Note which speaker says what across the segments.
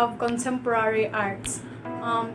Speaker 1: of contemporary arts.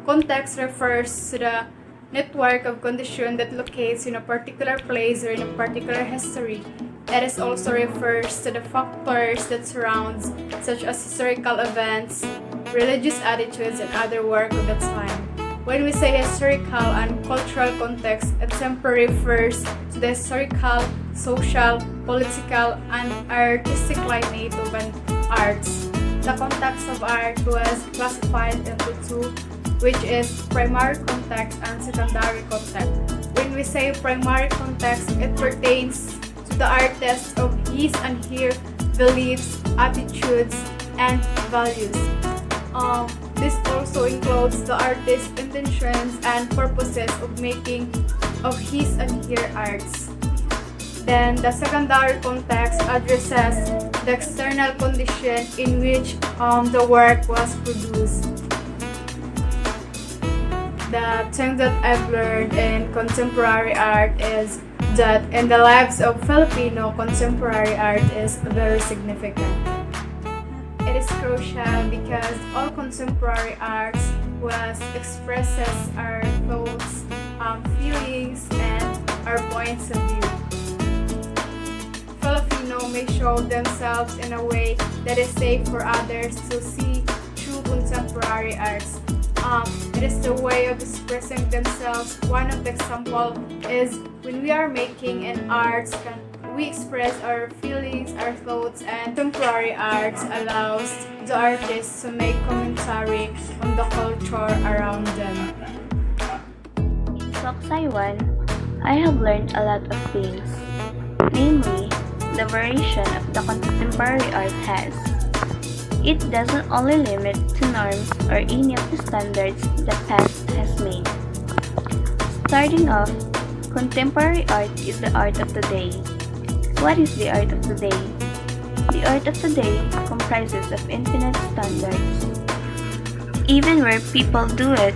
Speaker 1: Context refers to the network of conditions that locates in a particular place or in a particular history. It also refers to the factors that surrounds, such as historical events, religious attitudes, and other work of the time. When we say historical and cultural context, it simply refers to the historical, social, political, and artistic climate of an arts. The context of art was classified into two, which is primary context and secondary context. When we say primary context, it pertains to the artist of his and her beliefs, attitudes, and values. This also includes the artist's intentions and purposes of making of his and her arts. Then the secondary context addresses the external condition in which the work was produced. The thing that I've learned in contemporary art is that in the lives of Filipino, contemporary art is very significant. It is crucial because all contemporary arts expresses our thoughts, feelings, and our points of view. Filipino may show themselves in a way that is safe for others to see through contemporary arts. It is the way of expressing themselves. One of the examples is when we are making an arts, we express our feelings, our thoughts, and contemporary arts allows the artists to make commentary on the culture around them.
Speaker 2: In Soksai 1, I have learned a lot of things, namely, the variation of the contemporary art has. It doesn't only limit to norms or any of the standards the past has made. Starting off, contemporary art is the art of the day. What is the art of the day? The art of the day comprises of infinite standards. Even where people do it,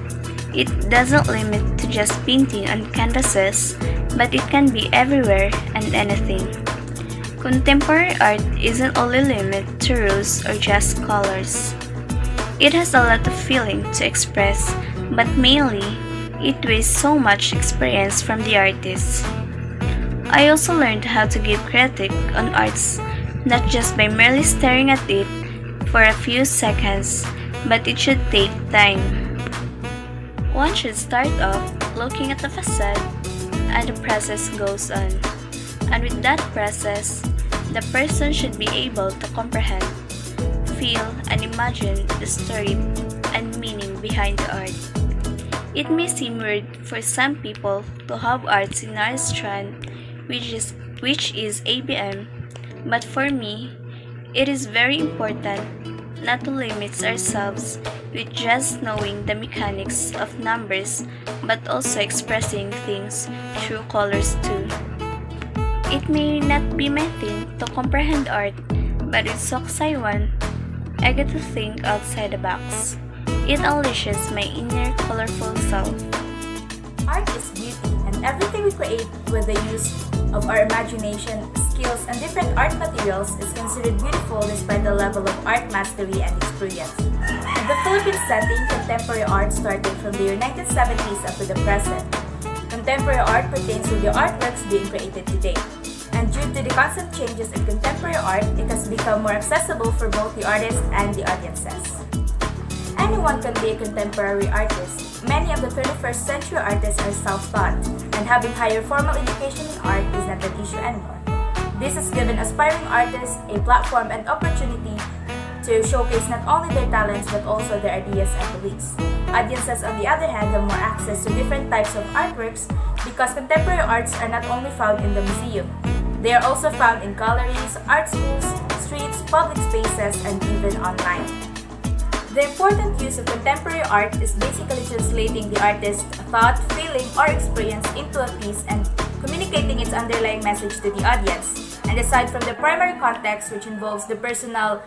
Speaker 2: it doesn't limit to just painting on canvases, but it can be everywhere and anything. Contemporary art isn't only limited to rules or just colors. It has a lot of feeling to express, but mainly, it wastes so much experience from the artist. I also learned how to give critique on arts, not just by merely staring at it for a few seconds, but it should take time. One should start off looking at the facade, and the process goes on. And with that process, the person should be able to comprehend, feel, and imagine the story and meaning behind the art. It may seem weird for some people to have arts in a restaurant, which is ABM, but for me, it is very important not to limit ourselves with just knowing the mechanics of numbers, but also expressing things through colors too. It may not be my thing to comprehend art, but with Soksai 1, I get to think outside the box. It unleashes my inner colorful self.
Speaker 3: Art is beauty, and everything we create with the use of our imagination, skills, and different art materials is considered beautiful despite the level of art mastery and experience. In the Philippine setting, contemporary art started from the year 1970s up to the present. Contemporary art pertains to the artworks being created today. And due to the constant changes in contemporary art, it has become more accessible for both the artists and the audiences. Anyone can be a contemporary artist. Many of the 21st century artists are self-taught, and having higher formal education in art is not an issue anymore. This has given aspiring artists a platform and opportunity to showcase not only their talents but also their ideas and beliefs. Audiences, on the other hand, have more access to different types of artworks because contemporary arts are not only found in the museum. They are also found in galleries, art schools, streets, public spaces, and even online. The important use of contemporary art is basically translating the artist's thought, feeling, or experience into a piece and communicating its underlying message to the audience. And aside from the primary context, which involves the personal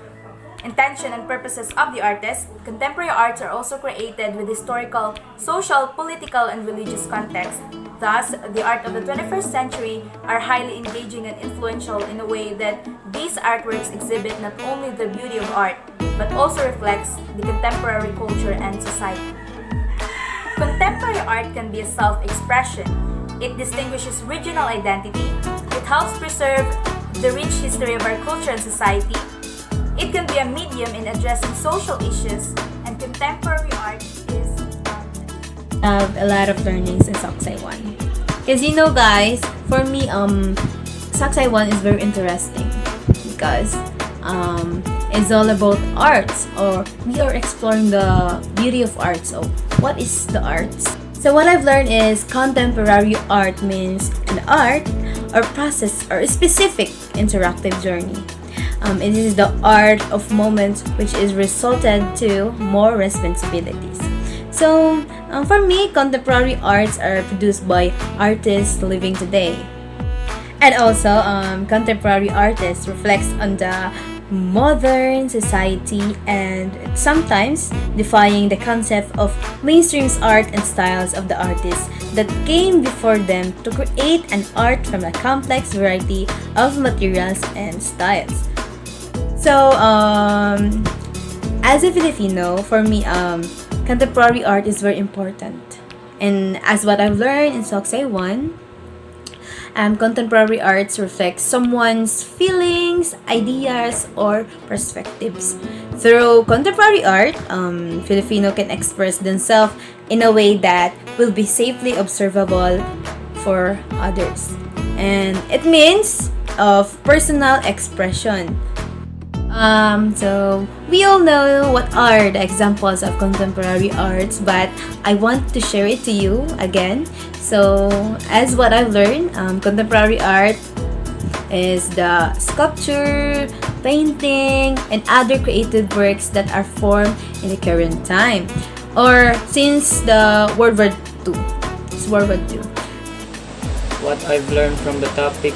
Speaker 3: intention and purposes of the artist, contemporary arts are also created with historical, social, political, and religious context. Thus, the art of the 21st century are highly engaging and influential in a way that these artworks exhibit not only the beauty of art, but also reflects the contemporary culture and society. Contemporary art can be a self-expression. It distinguishes regional identity. It helps preserve the rich history of our culture and society. It can be a medium in addressing social issues, and contemporary art is
Speaker 4: Have a lot of learnings in Soxai 1. Because guys, for me, Soxai 1 is very interesting because it's all about arts, or we are exploring the beauty of art. So, what is the arts? So, what I've learned is contemporary art means an art or process or a specific interactive journey. It is the art of moments which is resulted to more responsibilities. So, for me, contemporary arts are produced by artists living today. And also, contemporary artists reflects on the modern society and sometimes defying the concept of mainstream art and styles of the artists that came before them to create an art from a complex variety of materials and styles. So, as a Filipino, for me, contemporary art is very important. And as what I've learned in Soxai 1, contemporary arts reflect someone's feelings, ideas, or perspectives. Through contemporary art, Filipino can express themselves in a way that will be safely observable for others. And it means of personal expression. So we all know what are the examples of contemporary arts, but I want to share it to you again. So as what I've learned, contemporary art is the sculpture, painting, and other creative works that are formed in the current time or since the World War II. It's World War II.
Speaker 5: What I've learned from the topic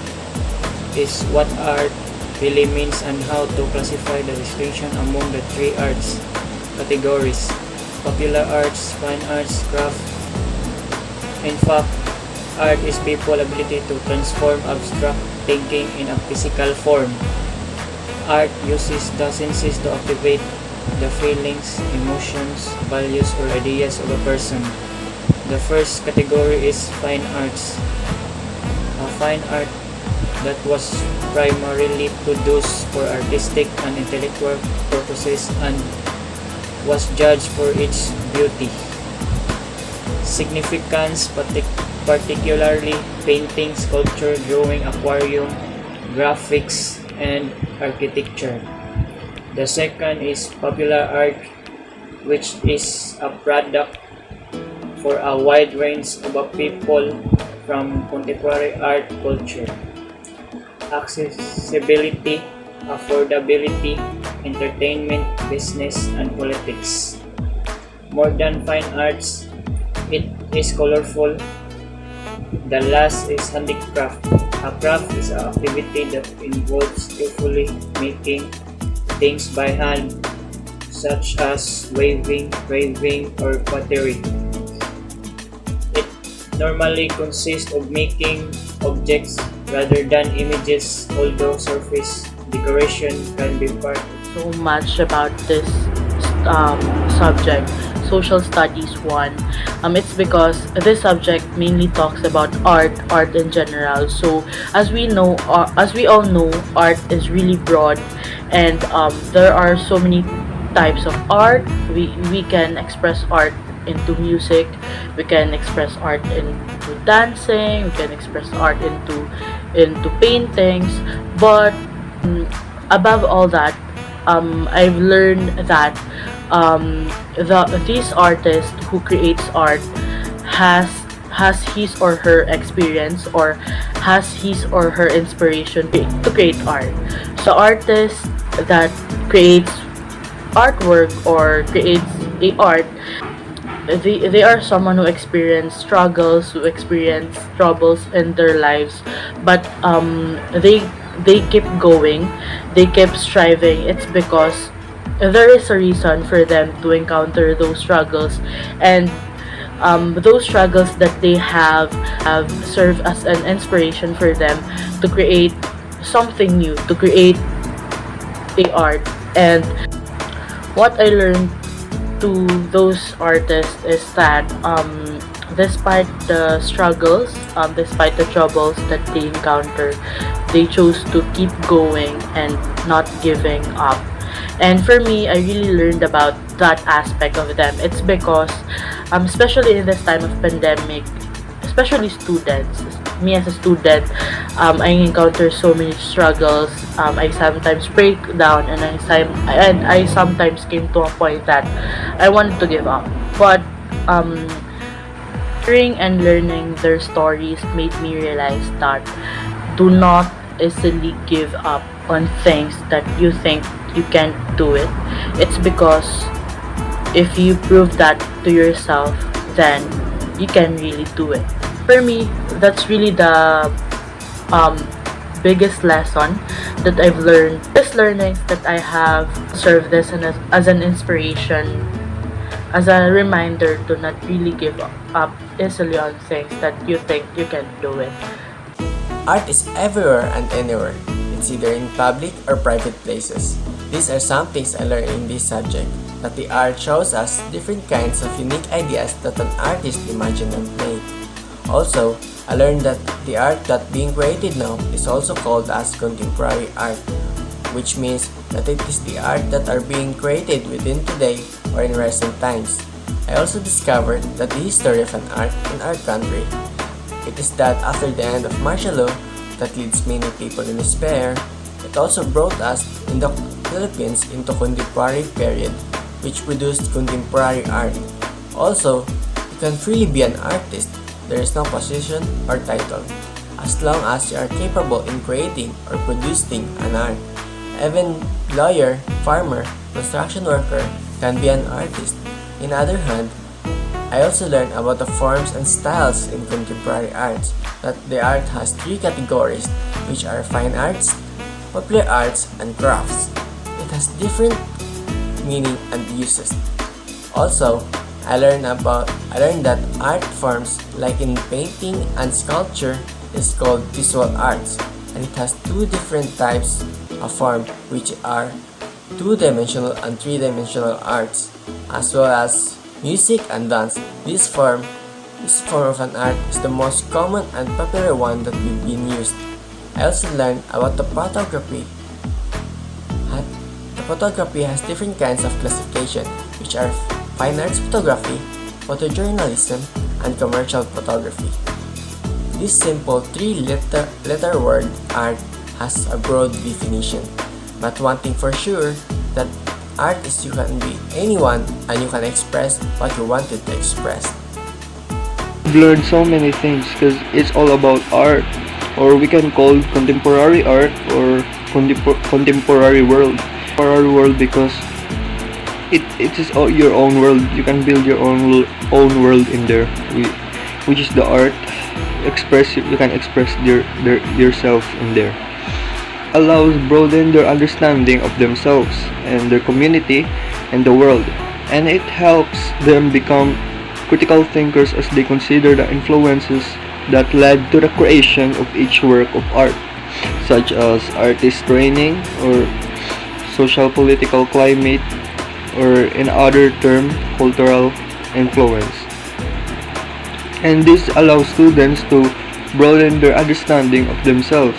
Speaker 5: is what art really means and how to classify the distinction among the three arts categories: popular arts, fine arts, craft. In fact, art is people's ability to transform abstract thinking in a physical form. Art uses the senses to activate the feelings, emotions, values, or ideas of a person. The first category is fine arts. A fine art that was primarily produced for artistic and intellectual purposes and was judged for its beauty, significance, particularly painting, sculpture, drawing, aquarium, graphics, and architecture. The second is popular art, which is a product for a wide range of people from contemporary art culture. Accessibility, affordability, entertainment, business, and politics. More than fine arts, it is colorful. The last is handicraft. A craft is an activity that involves skillfully making things by hand, such as weaving, carving, or pottery. It normally consists of making objects rather than images, although surface decoration can be part.
Speaker 6: So much about this subject, Social Studies 1. It's because this subject mainly talks about art in general. So as we all know, art is really broad, and there are so many types of art. We can express art into music, we can express art into dancing, we can express art into paintings, but above all that, I've learned that these artists who creates art has his or her experience or has his or her inspiration to create art. So artists that creates artwork or creates a art, they are someone who experience struggles, who experience troubles in their lives, but they keep going, they keep striving. It's because there is a reason for them to encounter those struggles, and those struggles that they have served as an inspiration for them to create something new, to create the art. And what I learned to those artists is that despite the struggles, despite the troubles that they encounter, they chose to keep going and not giving up. And for me, I really learned about that aspect of them. It's because, especially in this time of pandemic, especially students, me as a student, I encounter so many struggles. I sometimes break down, and I sometimes came to a point that I wanted to give up. But hearing and learning their stories made me realize that do not easily give up on things that you think you can't do it. It's because if you prove that to yourself, then you can really do it. For me, that's really the biggest lesson that I've learned. These learnings that I have served as an inspiration, as a reminder to not really give up easily on things that you think you can do it.
Speaker 7: Art is everywhere and anywhere. It's either in public or private places. These are some things I learned in this subject, that the art shows us different kinds of unique ideas that an artist imagined and made. Also, I learned that the art that being created now is also called as contemporary art, which means that it is the art that are being created within today or in recent times. I also discovered that the history of an art in our country. It is that after the end of martial law that leads many people in despair, it also brought us in the Philippines into contemporary period, which produced contemporary art. Also, you can freely be an artist. There is no position or title, as long as you are capable in creating or producing an art. Even lawyer, farmer, construction worker can be an artist. In other hand, I also learned about the forms and styles in contemporary arts, that the art has three categories, which are fine arts, popular arts, and crafts. It has different meaning and uses. Also, I learned that art forms like in painting and sculpture is called visual arts, and it has two different types of form, which are two-dimensional and three-dimensional arts, as well as music and dance. This form of an art is the most common and popular one that we've been used. I also learned about the photography. The photography has different kinds of classification, which are fine arts photography, photojournalism, and commercial photography. This simple three-letter word art has a broad definition, but one thing for sure, that art is you can be anyone and you can express what you wanted to express.
Speaker 8: I've learned so many things because it's all about art, or we can call contemporary art or contemporary world. Contemporary world because it is your own world. You can build your own world in there, which is the art. You can express yourself in there. Allows broaden their understanding of themselves and their community and the world, and it helps them become critical thinkers as they consider the influences that led to the creation of each work of art, such as artist training or social political climate, or in other term, cultural influence. And this allows students to broaden their understanding of themselves,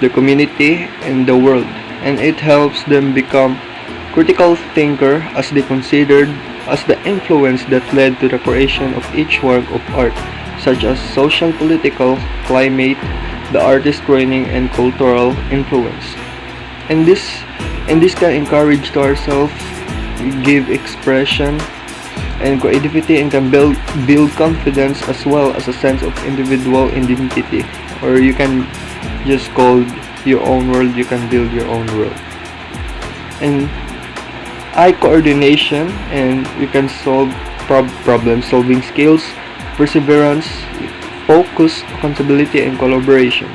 Speaker 8: the community, and the world, and it helps them become critical thinker as they considered as the influence that led to the creation of each work of art, such as social, political, climate, the artist training, and cultural influence. And this can encourage to ourselves, give expression and creativity, and can build confidence as well as a sense of individual identity, or you can just call your own world, you can build your own world. And eye coordination, and you can solve problem solving skills, perseverance, focus, accountability, and collaboration.